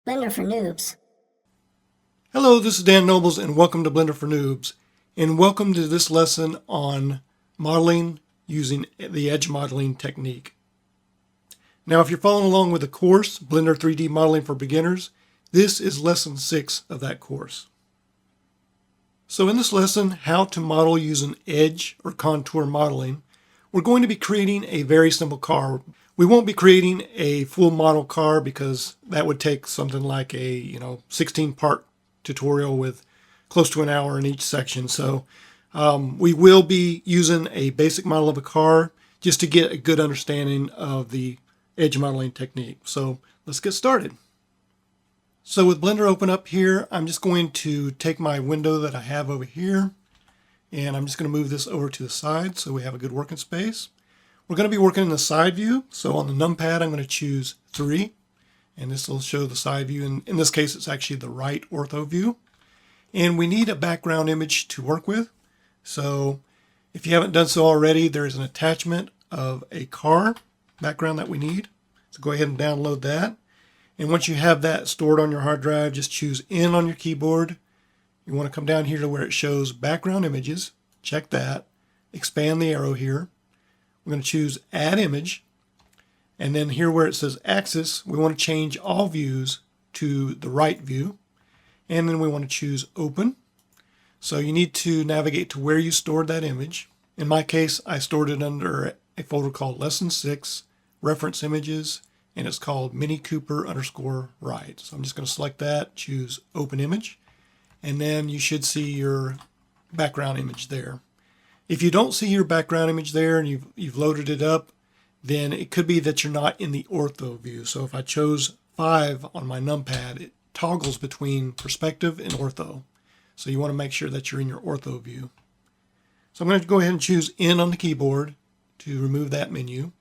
Blender for Noobs. Hello, this is Dan Nobles and welcome to Blender for Noobs. And welcome to this lesson on modeling using the edge modeling technique. Now if you're following along with the course, Blender 3D Modeling for Beginners, this is lesson 6 of that course. So in this lesson, how to model using edge or contour modeling, we're going to be creating a very simple car. We won't be creating a full model car because that would take something like a 16-part tutorial with close to an hour in each section. So we will be using a basic model of a car just to get a good understanding of the edge modeling technique. So let's get started. So with Blender open up here, I'm just going to take my window that I have over here and I'm just going to move this over to the side so we have a good working space. We're going to be working in the side view. So on the numpad, I'm going to choose 3 and this will show the side view. And in this case, it's actually the right ortho view. And we need a background image to work with. So if you haven't done so already, there's an attachment of a car background that we need. So go ahead and download that. And once you have that stored on your hard drive, just choose N on your keyboard. You want to come down here to where it shows background images. Check that. Expand the arrow here. We're going to choose Add Image. And then here where it says Axis, we want to change all views to the right view. And then we want to choose Open. So you need to navigate to where you stored that image. In my case, I stored it under a folder called Lesson 6, Reference Images, and it's called Mini Cooper _right. So I'm just going to select that, choose Open Image, and then you should see your background image there. If you don't see your background image there and you've loaded it up, then it could be that you're not in the ortho view. So if I chose 5 on my numpad, it toggles between perspective and ortho. So you want to make sure that you're in your ortho view. So I'm going to go ahead and choose N on the keyboard to remove that menu.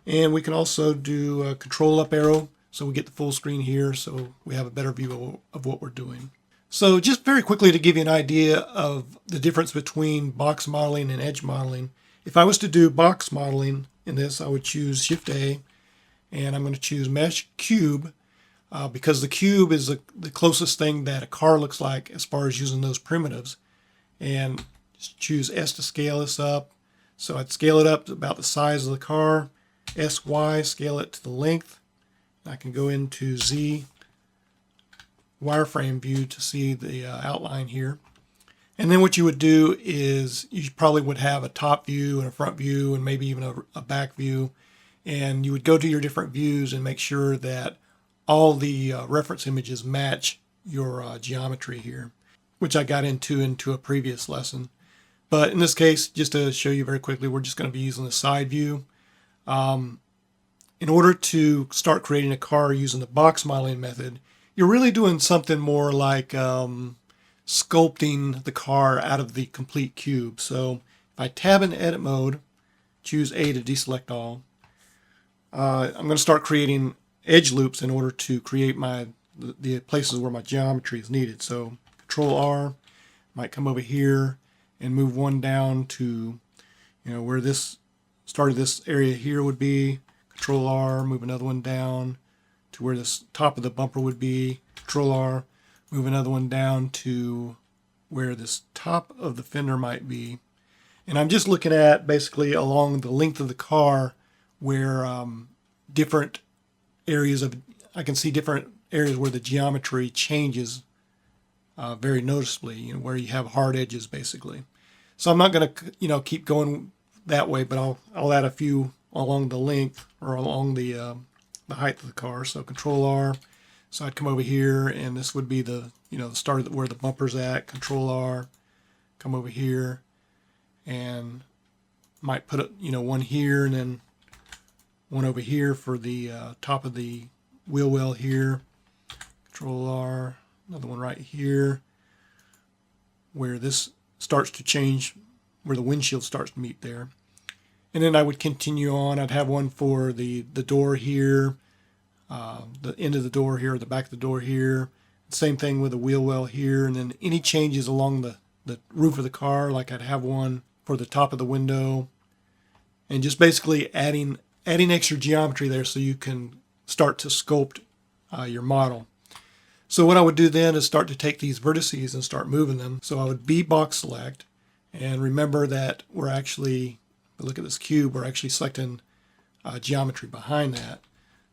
And we can also do a control up arrow so we get the full screen here so we have a better view of what we're doing. So just very quickly to give you an idea of the difference between box modeling and edge modeling. If I was to do box modeling in this, I would choose Shift A and I'm going to choose Mesh Cube because the cube is the closest thing that a car looks like as far as using those primitives. And just choose S to scale this up. So I'd scale it up to about the size of the car. SY, scale it to the length. I can go into Z wireframe view to see the outline here. And then what you would do is you probably would have a top view and a front view and maybe even a back view. And you would go to your different views and make sure that all the reference images match your geometry here, which I got into a previous lesson. But in this case, just to show you very quickly, we're just going to be using the side view. In order to start creating a car using the box modeling method, you're really doing something more like sculpting the car out of the complete cube. So if I tab in edit mode, choose A to deselect all, I'm going to start creating edge loops in order to create the places where my geometry is needed. So Control R, might come over here and move one down to where this started, this area here would be. Control R, move another one down to where this top of the bumper would be. Control R, move another one down to where this top of the fender might be. And I'm just looking at basically along the length of the car where different areas I can see different areas where the geometry changes very noticeably, where you have hard edges basically. So I'm not going to keep going that way, but I'll add a few along the length or along the height of the car. So Control R. So I'd come over here, and this would be the the start of where the bumper's at. Control R. Come over here, and might put one here, and then one over here for the top of the wheel well here. Control R. Another one right here, where this starts to change, where the windshield starts to meet there. And then I would continue on. I'd have one for the door here, the end of the door here, the back of the door here. Same thing with the wheel well here. And then any changes along the roof of the car, like I'd have one for the top of the window. And just basically adding extra geometry there so you can start to sculpt your model. So what I would do then is start to take these vertices and start moving them. So I would B box select, and remember that we're actually, look at this cube, we're actually selecting geometry behind that.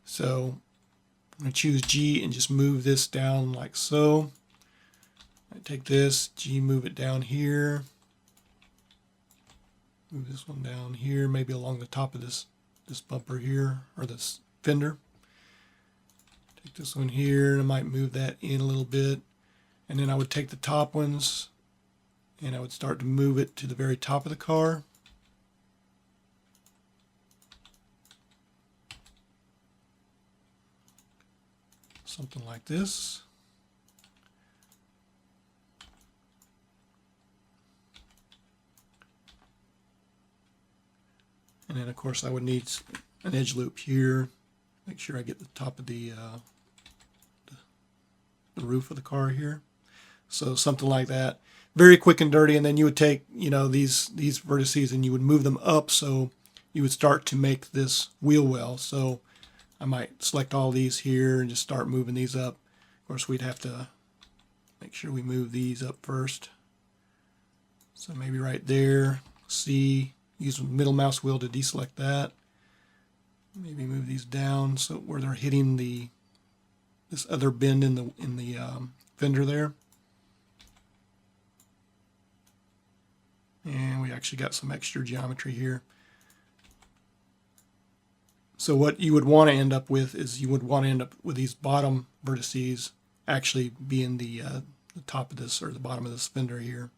So I'm going to choose G and just move this down like so. I take this, G, move it down here. Move this one down here, maybe along the top of this bumper here, or this fender. Take this one here, and I might move that in a little bit. And then I would take the top ones, and I would start to move it to the very top of the car. Something like this. And then of course I would need an edge loop here. Make sure I get the top of the roof of the car here. So something like that. Very quick and dirty. And then you would take, these vertices and you would move them up, so you would start to make this wheel well. So I might select all these here and just start moving these up. Of course, we'd have to make sure we move these up first. So maybe right there. C, use the middle mouse wheel to deselect that. Maybe move these down so where they're hitting this other bend in the fender there. And we actually got some extra geometry here. So what you would want to end up with is you would want to end up with these bottom vertices actually being the top of this, or the bottom of this fender here.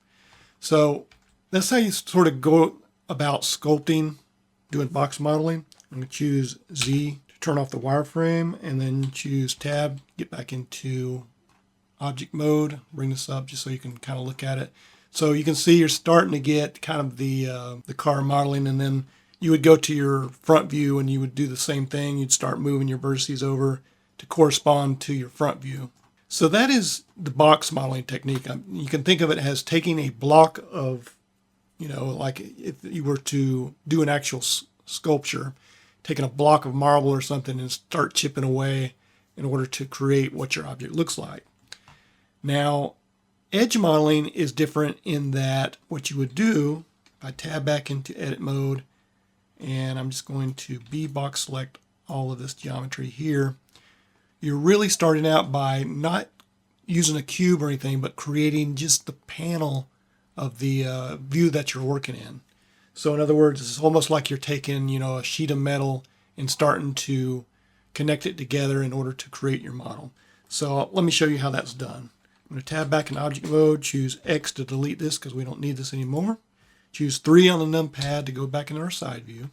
So that's how you sort of go about sculpting, doing box modeling. I'm going to choose Z to turn off the wireframe, and then choose Tab, get back into object mode, bring this up just so you can kind of look at it. So you can see you're starting to get kind of the car modeling, and then you would go to your front view and you would do the same thing. You'd start moving your vertices over to correspond to your front view. So that is the box modeling technique. You can think of it as taking a block of, like if you were to do an actual sculpture, taking a block of marble or something and start chipping away in order to create what your object looks like. Now, edge modeling is different in that what you would do, if I tab back into edit mode, and I'm just going to B box select all of this geometry here. You're really starting out by not using a cube or anything, but creating just the panel of the view that you're working in. So in other words, it's almost like you're taking, a sheet of metal and starting to connect it together in order to create your model. So let me show you how that's done. I'm going to tab back in object mode, choose X to delete this because we don't need this anymore. Choose 3 on the numpad to go back into our side view.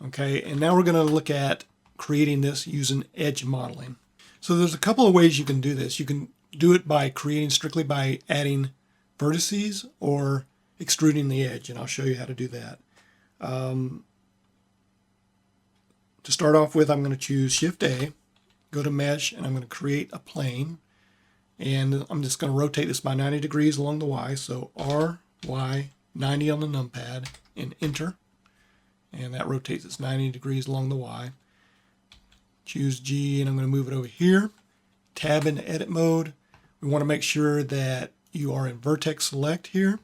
Okay, and now we're going to look at creating this using edge modeling. So there's a couple of ways you can do this. You can do it by creating strictly by adding vertices or extruding the edge, and I'll show you how to do that. To start off with, I'm going to choose Shift A, go to Mesh, and I'm going to create a plane. And I'm just going to rotate this by 90 degrees along the Y. So R, Y, 90 on the numpad, and enter. And that rotates it 90 degrees along the Y. Choose G, and I'm going to move it over here. Tab into edit mode. We want to make sure that you are in vertex select here.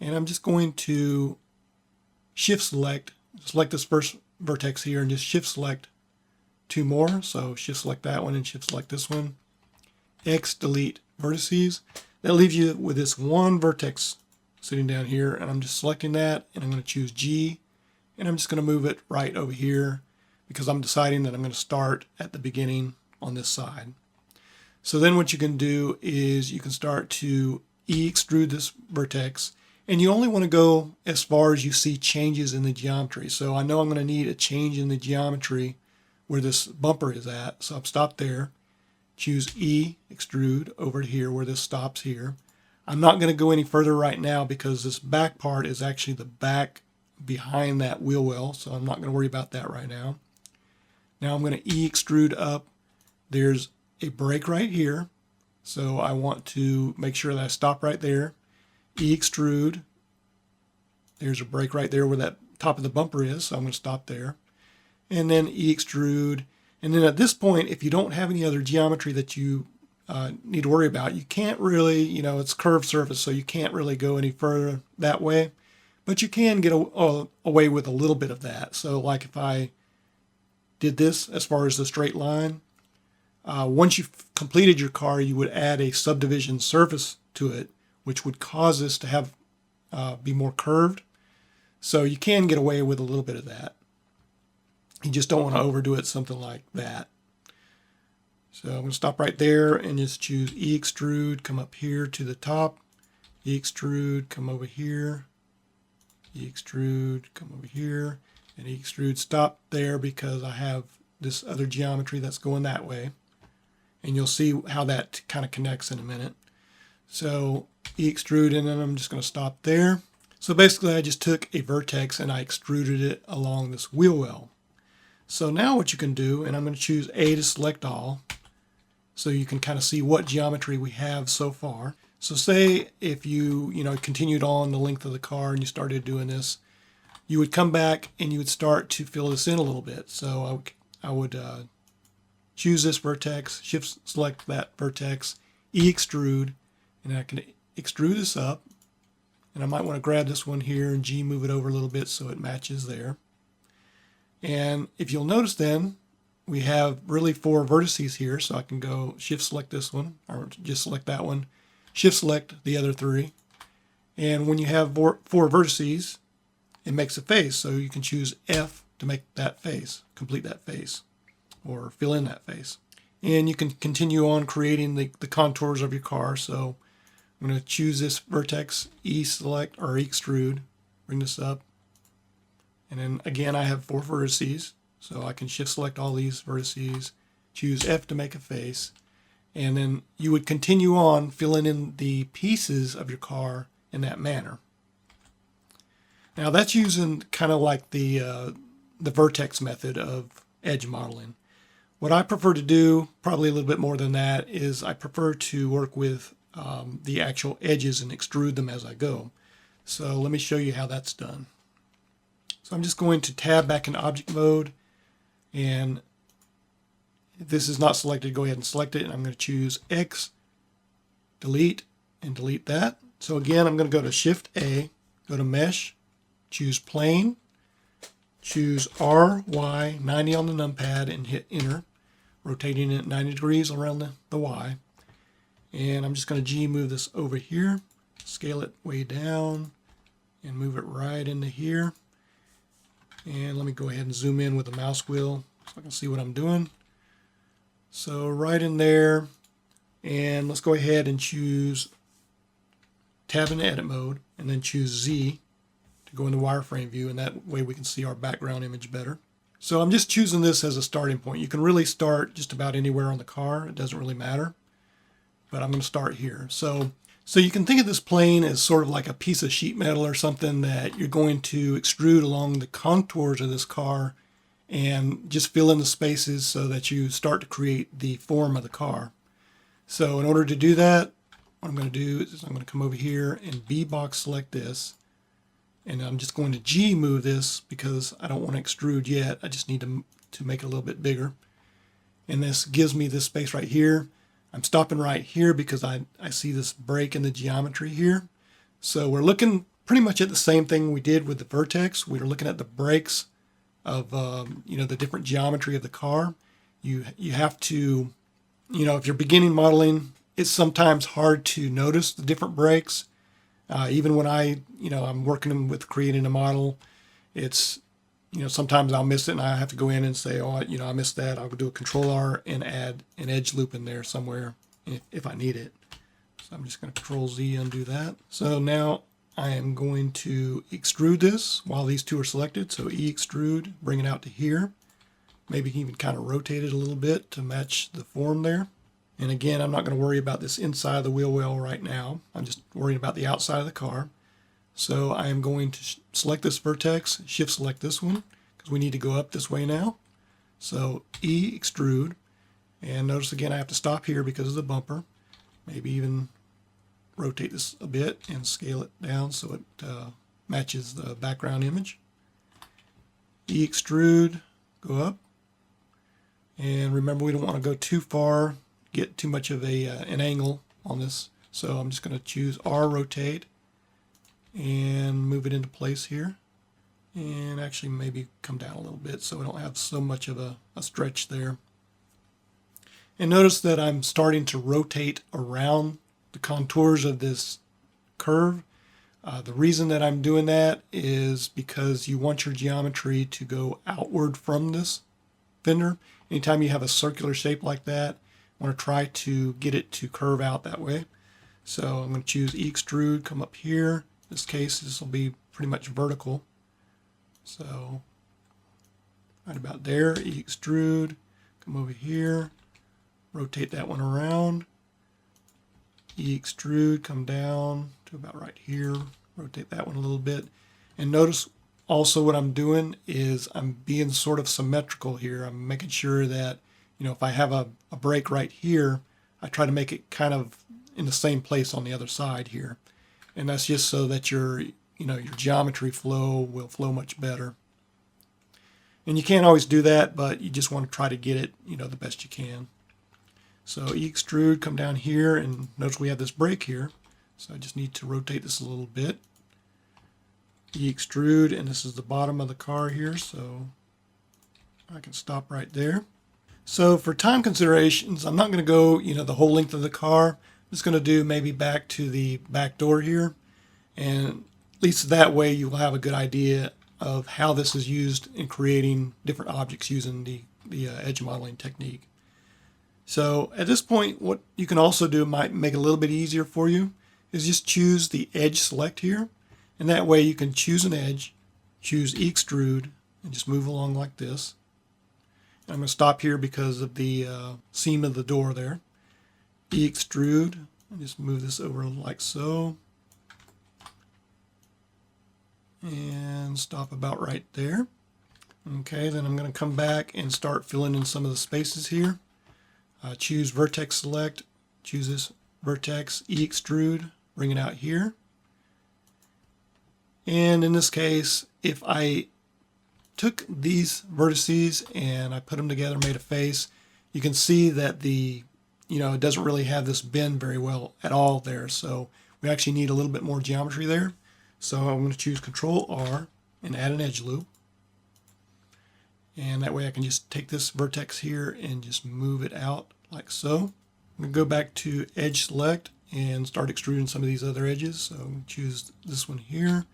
And I'm just going to shift select this first vertex here, and just shift select 2 more. So shift select that one and shift select this one. X delete vertices. That leaves you with this one vertex sitting down here, and I'm just selecting that, and I'm going to choose G, and I'm just going to move it right over here because I'm deciding that I'm going to start at the beginning on this side. So then what you can do is you can start to extrude this vertex, and you only want to go as far as you see changes in the geometry. So I know I'm going to need a change in the geometry where this bumper is at, so I'll stop there. Choose E, extrude, over to here where this stops here. I'm not going to go any further right now because this back part is actually the back behind that wheel well, so I'm not going to worry about that right now. Now I'm going to E extrude up. There's a break right here, so I want to make sure that I stop right there. E extrude. There's a break right there where that top of the bumper is, so I'm going to stop there. And then E extrude. And then at this point, if you don't have any other geometry that you need to worry about. You can't really, it's curved surface, so you can't really go any further that way, but you can get away with a little bit of that. So like if I did this as far as the straight line, once you've completed your car, you would add a subdivision surface to it, which would cause this to have be more curved. So you can get away with a little bit of that. You just don't want to overdo it, something like that. So I'm going to stop right there and just choose E-Extrude, come up here to the top, E-Extrude, come over here, E-Extrude, come over here, and E-Extrude stop there because I have this other geometry that's going that way. And you'll see how that kind of connects in a minute. So E-Extrude, and then I'm just going to stop there. So basically I just took a vertex and I extruded it along this wheel well. So now what you can do, and I'm going to choose A to select all, so you can kind of see what geometry we have so far. So say if you continued on the length of the car and you started doing this, you would come back and you would start to fill this in a little bit. So I would choose this vertex, shift select that vertex, E-Extrude, and I can extrude this up. And I might want to grab this one here and G move it over a little bit so it matches there. And if you'll notice then, we have really 4 vertices here, so I can go shift select this one, or just select that one, shift select the other 3. And when you have 4 vertices, it makes a face, so you can choose F to make that face, complete that face, or fill in that face. And you can continue on creating the contours of your car. So I'm going to choose this vertex, E-select or extrude, bring this up. And then again, I have 4 vertices, so I can shift select all these vertices, choose F to make a face, and then you would continue on filling in the pieces of your car in that manner. Now that's using kind of like the vertex method of edge modeling. What I prefer to do, probably a little bit more than that, is I prefer to work with the actual edges and extrude them as I go. So let me show you how that's done. So I'm just going to tab back in object mode, and if this is not selected, go ahead and select it, and I'm going to choose X, delete, and delete that. So again, I'm going to go to Shift A, go to Mesh, choose Plane, choose R, Y, 90 on the numpad, and hit Enter, rotating it 90 degrees around the Y. And I'm just going to G move this over here, scale it way down, and move it right into here. And let me go ahead and zoom in with the mouse wheel so I can see what I'm doing. So right in there, and let's go ahead and choose tab in edit mode, and then choose Z to go into wireframe view, and that way we can see our background image better. So I'm just choosing this as a starting point. You can really start just about anywhere on the car. It doesn't really matter, but I'm going to start here. So you can think of this plane as sort of like a piece of sheet metal or something that you're going to extrude along the contours of this car and just fill in the spaces so that you start to create the form of the car. So in order to do that, what I'm going to do is I'm going to come over here and B box select this, and I'm just going to G move this because I don't want to extrude yet. I just need to make it a little bit bigger. And this gives me this space right here. I'm stopping right here because I see this break in the geometry here. So we're looking pretty much at the same thing we did with the vertex. We're looking at the breaks of the different geometry of the car. You have to, if you're beginning modeling, it's sometimes hard to notice the different breaks. Even when I'm working with creating a model, it's sometimes I'll miss it and I have to go in and say, oh, I missed that. I'll do a Control R and add an edge loop in there somewhere if I need it. So I'm just going to Control Z undo that. So now I am going to extrude this while these 2 are selected. So E-extrude, bring it out to here. Maybe even kind of rotate it a little bit to match the form there. And again, I'm not going to worry about this inside of the wheel well right now. I'm just worrying about the outside of the car. So I am going to select this vertex, shift select this one, because we need to go up this way now. So E, extrude, and notice again I have to stop here because of the bumper. Maybe even rotate this a bit and scale it down so it matches the background image. E, extrude, go up. And remember, we don't want to go too far, get too much of an angle on this. So I'm just going to choose R, rotate, and move it into place here. And actually maybe come down a little bit so we don't have so much of a stretch there. And notice that I'm starting to rotate around the contours of this curve. The reason that I'm doing that is because you want your geometry to go outward from this fender. Anytime you have a circular shape like that, I want to try to get it to curve out that way. So I'm going to choose Extrude, come up here. In this case, this will be pretty much vertical. So right about there, Extrude, come over here, rotate that one around. Extrude, come down to about right here, rotate that one a little bit. And notice also what I'm doing is I'm being sort of symmetrical here. I'm making sure that, if I have a break right here, I try to make it kind of in the same place on the other side here. And that's just so that your geometry flow will flow much better. And you can't always do that, but you just want to try to get it, the best you can. So Extrude, come down here, and notice we have this break here. So I just need to rotate this a little bit. Extrude, and this is the bottom of the car here, so I can stop right there. So for time considerations, I'm not going to go, the whole length of the car. I'm just going to do maybe back to the back door here. And at least that way you will have a good idea of how this is used in creating different objects using the edge modeling technique. So at this point, what you can also do might make it a little bit easier for you is just choose the edge select here. And that way you can choose an edge, choose Extrude, and just move along like this. And I'm going to stop here because of the seam of the door there. Extrude, and just move this over like so. And stop about right there. Okay, then I'm going to come back and start filling in some of the spaces here. Choose Vertex Select, choose this Vertex, Extrude, bring it out here. And in this case, if I took these vertices and I put them together, made a face, you can see that it doesn't really have this bend very well at all there. So we actually need a little bit more geometry there. So I'm going to choose Control R and add an edge loop. And that way I can just take this vertex here and just move it out like so. I'm going to go back to Edge Select and start extruding some of these other edges. So I'm going to choose this one here,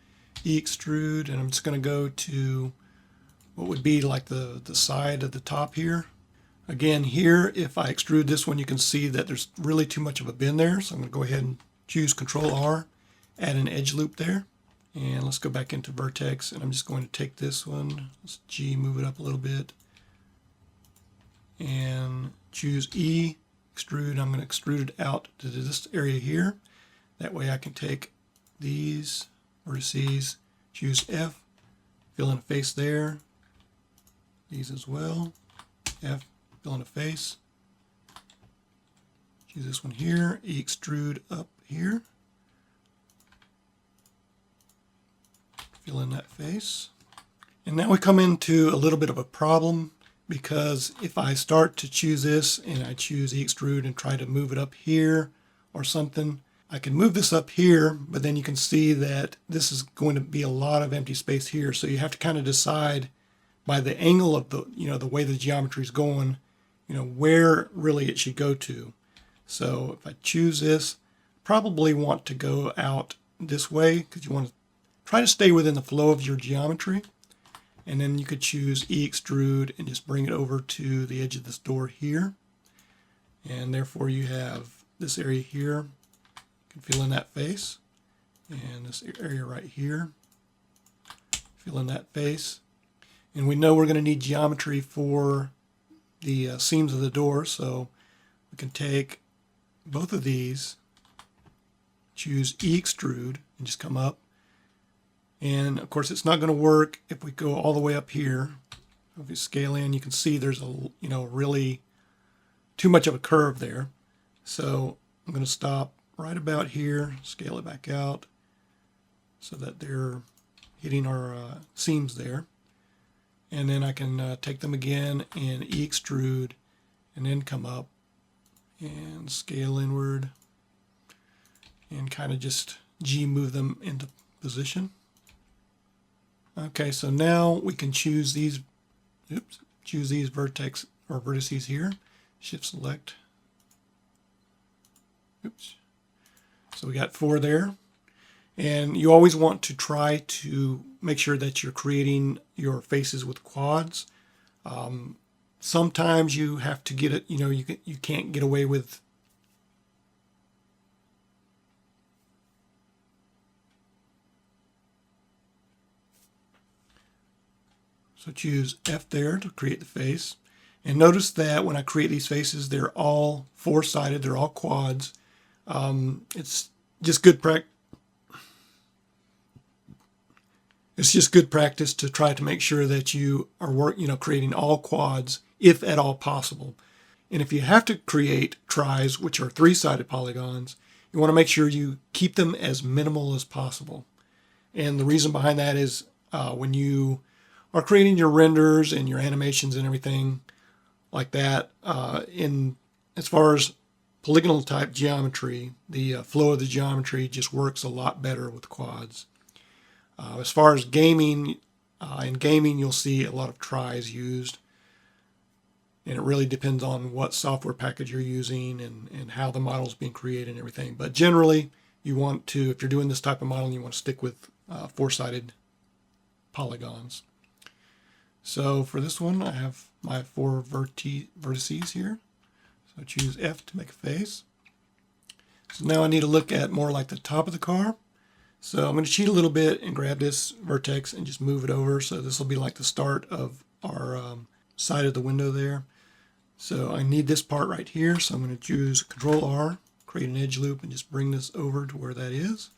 Extrude, and I'm just going to go to what would be like the side of the top here. Again, here, if I extrude this one, you can see that there's really too much of a bend there. So I'm going to go ahead and choose Control R, add an edge loop there. And let's go back into Vertex, and I'm just going to take this one, let's G, move it up a little bit, and choose E, Extrude. I'm going to extrude it out to this area here. That way I can take these vertices, choose F, fill in a face there, these as well, F, fill in a face, choose this one here, E, extrude up here. Fill in that face. And now we come into a little bit of a problem, because if I start to choose this and I choose Extrude and try to move it up here or something, I can move this up here, but then you can see that this is going to be a lot of empty space here. So you have to kind of decide by the angle of the way the geometry is going, where really it should go to. So if I choose this, probably want to go out this way because you want to try to stay within the flow of your geometry. And then you could choose Extrude and just bring it over to the edge of this door here. And therefore you have this area here. You can fill in that face. And this area right here. Fill in that face. And we know we're going to need geometry for the seams of the door. So we can take both of these, choose Extrude, and just come up. And of course, it's not going to work if we go all the way up here. If we scale in, you can see there's really too much of a curve there. So I'm going to stop right about here, scale it back out so that they're hitting our seams there. And then I can take them again and extrude and then come up and scale inward and kind of just G move them into position. Okay, so now we can choose these, choose these vertex or vertices here. Shift select. So we got 4 there. And you always want to try to make sure that you're creating your faces with quads. Sometimes you have to get it, you can't get away with so choose F there to create the face. And notice that when I create these faces, they're all 4-sided, they're all quads. It's just good practice. It's just good practice to try to make sure that you are creating all quads, if at all possible. And if you have to create tris, which are 3-sided polygons, you want to make sure you keep them as minimal as possible. And the reason behind that is when you are creating your renders and your animations and everything like that, as far as polygonal type geometry, the flow of the geometry just works a lot better with quads. As far as gaming, in gaming you'll see a lot of tris used, and it really depends on what software package you're using and how the model is being created and everything. But generally you want to, if you're doing this type of modeling, you want to stick with 4-sided polygons. So for this one, I have my 4 vertices here. So choose F to make a face. So now I need to look at more like the top of the car. So I'm going to cheat a little bit and grab this vertex and just move it over. So this will be like the start of our side of the window there. So I need this part right here. So I'm going to choose Control R, create an edge loop, and just bring this over to where that is.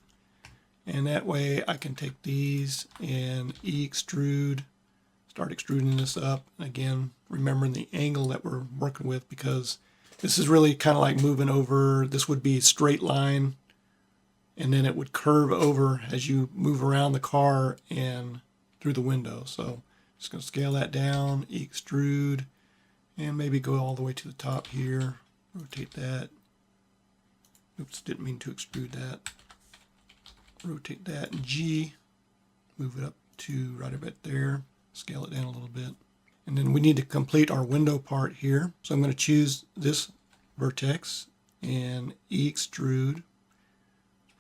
And that way I can take these and extrude, start extruding this up. Again, remembering the angle that we're working with, because this is really kind of like moving over. This would be a straight line, and then it would curve over as you move around the car and through the window. So just going to scale that down, extrude, and maybe go all the way to the top here. Rotate that. Oops, didn't mean to extrude that. Rotate that, and G, move it up to right about there. Scale it down a little bit. And then we need to complete our window part here. So I'm going to choose this vertex and extrude.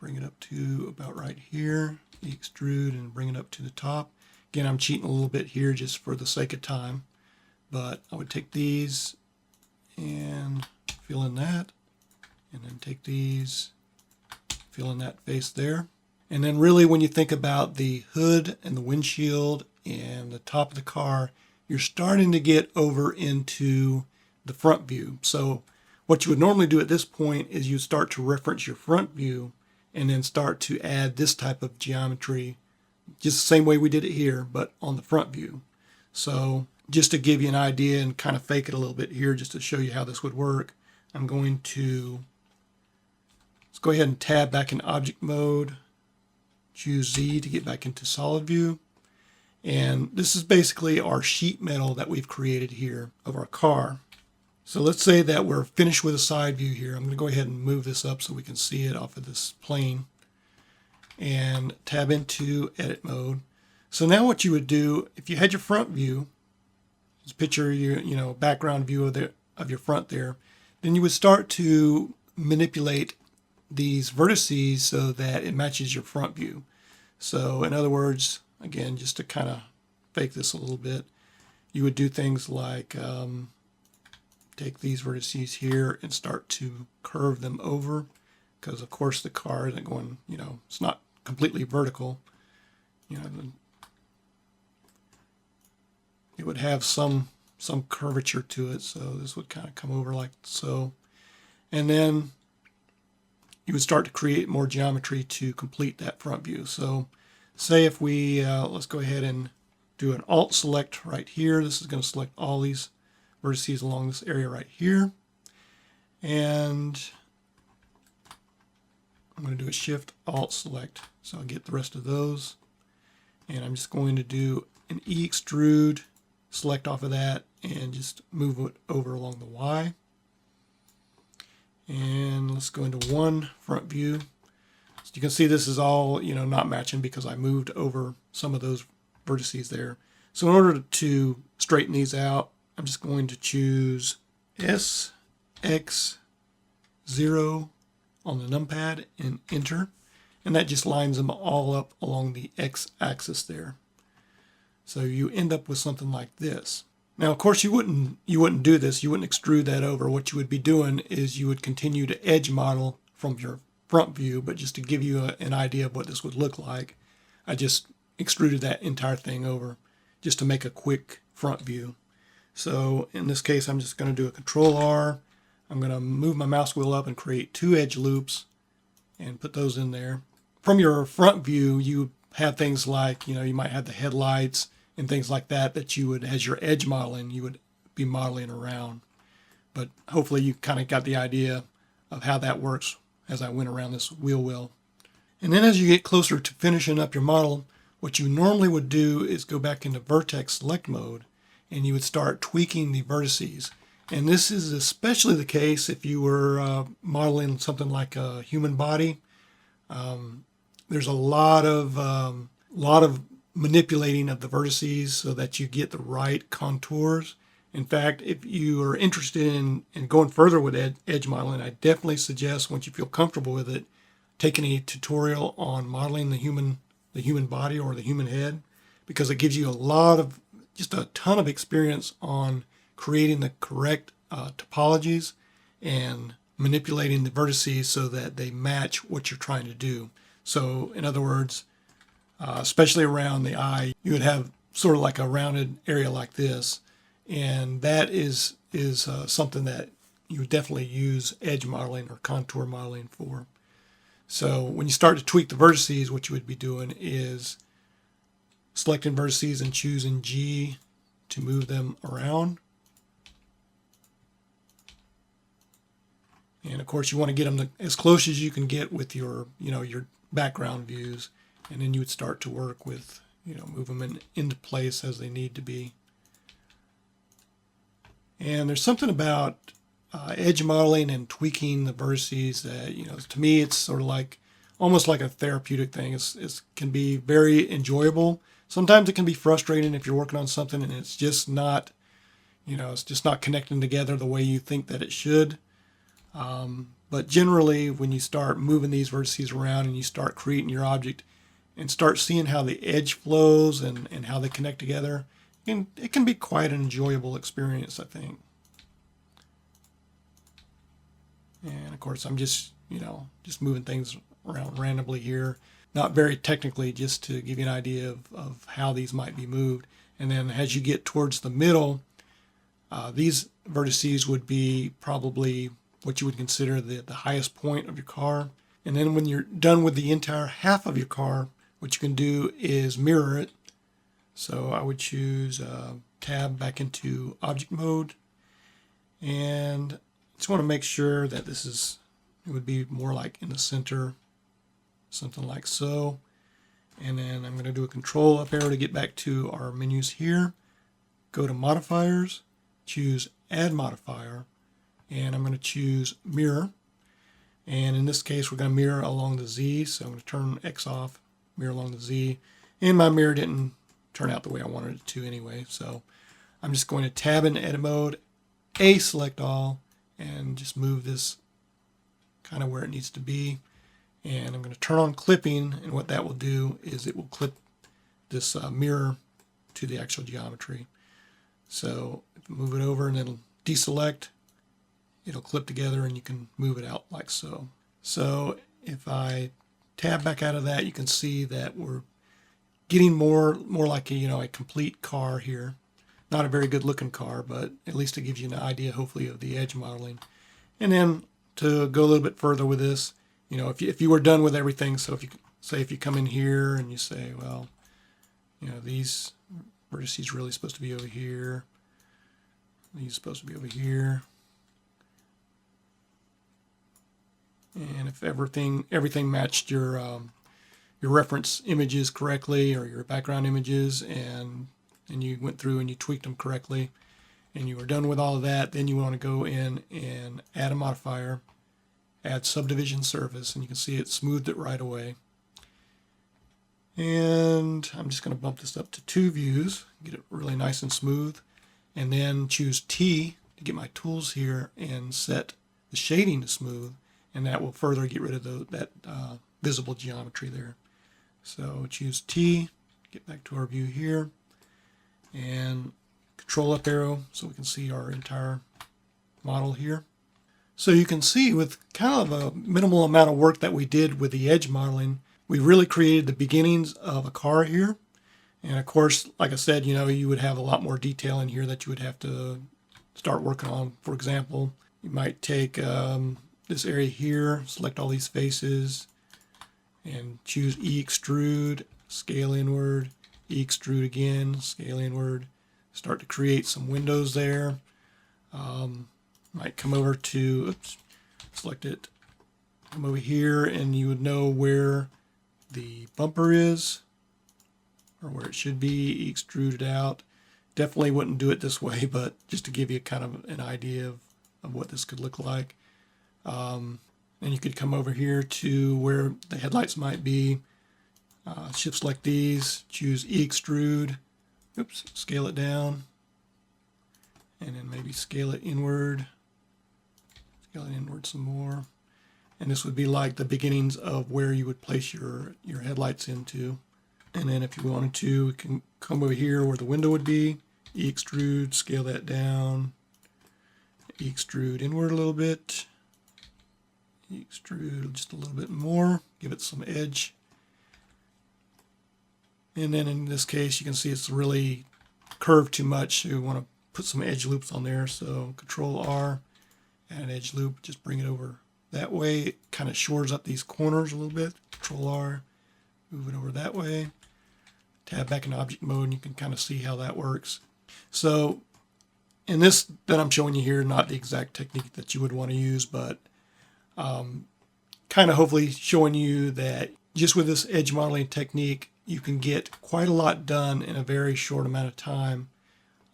Bring it up to about right here. Extrude and bring it up to the top. Again, I'm cheating a little bit here just for the sake of time. But I would take these and fill in that. And then take these, fill in that face there. And then really when you think about the hood and the windshield and the top of the car, you're starting to get over into the front view. So what you would normally do at this point is you start to reference your front view and then start to add this type of geometry, just the same way we did it here, but on the front view. So just to give you an idea and kind of fake it a little bit here, just to show you how this would work, I'm going to, let's go ahead and tab back in object mode, choose Z to get back into solid view. And this is basically our sheet metal that we've created here of our car. So let's say that we're finished with a side view here. I'm going to go ahead and move this up so we can see it off of this plane. And tab into edit mode. So now what you would do, if you had your front view, just picture your background view of your front there, then you would start to manipulate these vertices so that it matches your front view. So in other words, again, just to kind of fake this a little bit, you would do things like take these vertices here and start to curve them over, because of course the car isn't going, it's not completely vertical. It would have some curvature to it, so this would kind of come over like so. And then you would start to create more geometry to complete that front view. So say if we, let's go ahead and do an Alt select right here. This is going to select all these vertices along this area right here. And I'm going to do a Shift Alt select so I'll get the rest of those. And I'm just going to do an extrude, select off of that, and just move it over along the Y. And let's go into one front view. So you can see this is all, not matching because I moved over some of those vertices there. So in order to straighten these out, I'm just going to choose S, X, 0 on the numpad and enter. And that just lines them all up along the X axis there. So you end up with something like this. Now, of course, you wouldn't do this. You wouldn't extrude that over. What you would be doing is you would continue to edge model from your front view, but just to give you an idea of what this would look like, I just extruded that entire thing over just to make a quick front view. So in this case, I'm just going to do a Control R. I'm going to move my mouse wheel up and create 2 edge loops and put those in there. From your front view, you have things like, you might have the headlights and things like that you would, as your edge modeling, you would be modeling around. But hopefully you kind of got the idea of how that works as I went around this wheel well. And then as you get closer to finishing up your model, what you normally would do is go back into Vertex Select mode and you would start tweaking the vertices. And this is especially the case if you were modeling something like a human body. There's a lot of manipulating of the vertices so that you get the right contours. In fact, if you are interested in going further with edge modeling, I definitely suggest, once you feel comfortable with it, taking a tutorial on modeling the human body or the human head, because it gives you just a ton of experience on creating the correct topologies and manipulating the vertices so that they match what you're trying to do. So in other words, especially around the eye, you would have sort of like a rounded area like this, and that is something that you would definitely use edge modeling or contour modeling for. So when you start to tweak the vertices, what you would be doing is selecting vertices and choosing G to move them around. And of course you want to get them as close as you can get with your background views, and then you would start to work with, move them into place as they need to be. And there's something about edge modeling and tweaking the vertices that, to me, it's sort of like, almost like a therapeutic thing. It can be very enjoyable. Sometimes it can be frustrating if you're working on something and it's just not, it's just not connecting together the way you think that it should. But generally, when you start moving these vertices around and you start creating your object and start seeing how the edge flows and how they connect together, it can be quite an enjoyable experience, I think. And of course, I'm just moving things around randomly here, not very technically, just to give you an idea of how these might be moved. And then as you get towards the middle, these vertices would be probably what you would consider the highest point of your car. And then when you're done with the entire half of your car, what you can do is mirror it. So I would choose tab back into object mode, and just want to make sure that it would be more like in the center, something like so. And then I'm going to do a control up arrow to get back to our menus here. Go to modifiers, choose add modifier, and I'm going to choose mirror. And in this case, we're going to mirror along the Z. So I'm going to turn X off, mirror along the Z. And my mirror didn't turn out the way I wanted it to anyway. So I'm just going to tab into edit mode, A select all, and just move this kind of where it needs to be. And I'm going to turn on clipping, and what that will do is it will clip this mirror to the actual geometry. So if I move it over and then deselect, it'll clip together and you can move it out like so. So if I tab back out of that, you can see that we're getting more like a complete car here. Not a very good looking car, but at least it gives you an idea, hopefully, of the edge modeling. And then to go a little bit further with this, if you were done with everything, so if you come in here and you say, well, these vertices really supposed to be over here, these are supposed to be over here, and if everything matched your reference images correctly, or your background images, and you went through and you tweaked them correctly, and you were done with all of that, then you want to go in and add a modifier, add subdivision surface, and you can see it smoothed it right away. And I'm just going to bump this up to 2 views, get it really nice and smooth, and then choose T to get my tools here and set the shading to smooth, and that will further get rid of that visible geometry there. So choose T, get back to our view here, and Control up arrow so we can see our entire model here. So you can see with kind of a minimal amount of work that we did with the edge modeling, we really created the beginnings of a car here. And of course, like I said, you would have a lot more detail in here that you would have to start working on. For example, you might take this area here, select all these faces, and choose E-extrude, scale inward, E-extrude again, scale inward. Start to create some windows there. Might come over to, select it, come over here, and you would know where the bumper is, or where it should be, extruded out. Definitely wouldn't do it this way, but just to give you kind of an idea of what this could look like. And you could come over here to where the headlights might be, shift select these, choose E-extrude, scale it down, and then maybe scale it inward some more. And this would be like the beginnings of where you would place your headlights into. And then if you wanted to, we can come over here where the window would be, E-extrude, scale that down, E-extrude inward a little bit, E-extrude just a little bit more, give it some edge. And then in this case, you can see it's really curved too much, so you want to put some edge loops on there. So Control R, add an edge loop, just bring it over that way. It kind of shores up these corners a little bit. Control R, move it over that way. Tab back in object mode, and you can kind of see how that works. So in this that I'm showing you here, not the exact technique that you would want to use, but kind of hopefully showing you that just with this edge modeling technique, you can get quite a lot done in a very short amount of time.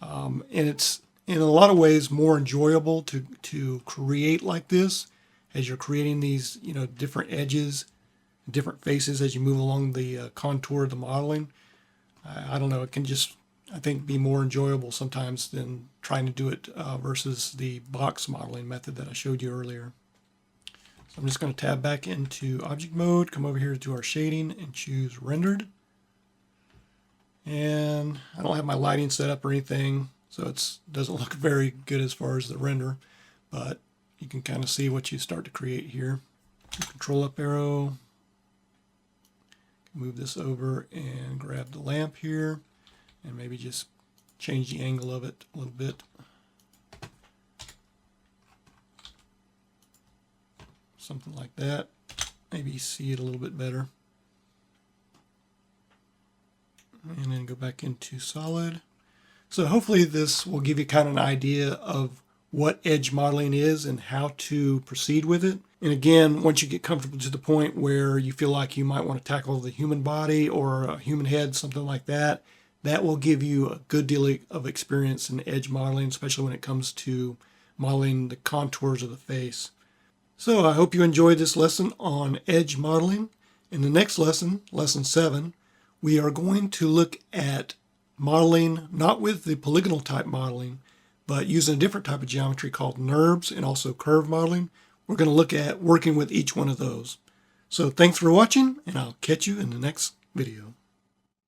And it's in a lot of ways more enjoyable to create like this as you're creating these different edges, different faces as you move along the contour of the modeling. I don't know, it can just, I think, be more enjoyable sometimes than trying to do it versus the box modeling method that I showed you earlier. So I'm just going to tab back into object mode, come over here to our shading and choose rendered. And I don't have my lighting set up or anything, so it doesn't look very good as far as the render, but you can kind of see what you start to create here. Control up arrow, move this over and grab the lamp here, and maybe just change the angle of it a little bit. Something like that. Maybe see it a little bit better. And then go back into solid. So hopefully this will give you kind of an idea of what edge modeling is and how to proceed with it. And again, once you get comfortable to the point where you feel like you might want to tackle the human body or a human head, something like that, that will give you a good deal of experience in edge modeling, especially when it comes to modeling the contours of the face. So I hope you enjoyed this lesson on edge modeling. In the next lesson, lesson 7, we are going to look at modeling, not with the polygonal type modeling, but using a different type of geometry called Noobs and also curve modeling. We're going to look at working with each one of those. So thanks for watching, and I'll catch you in the next video.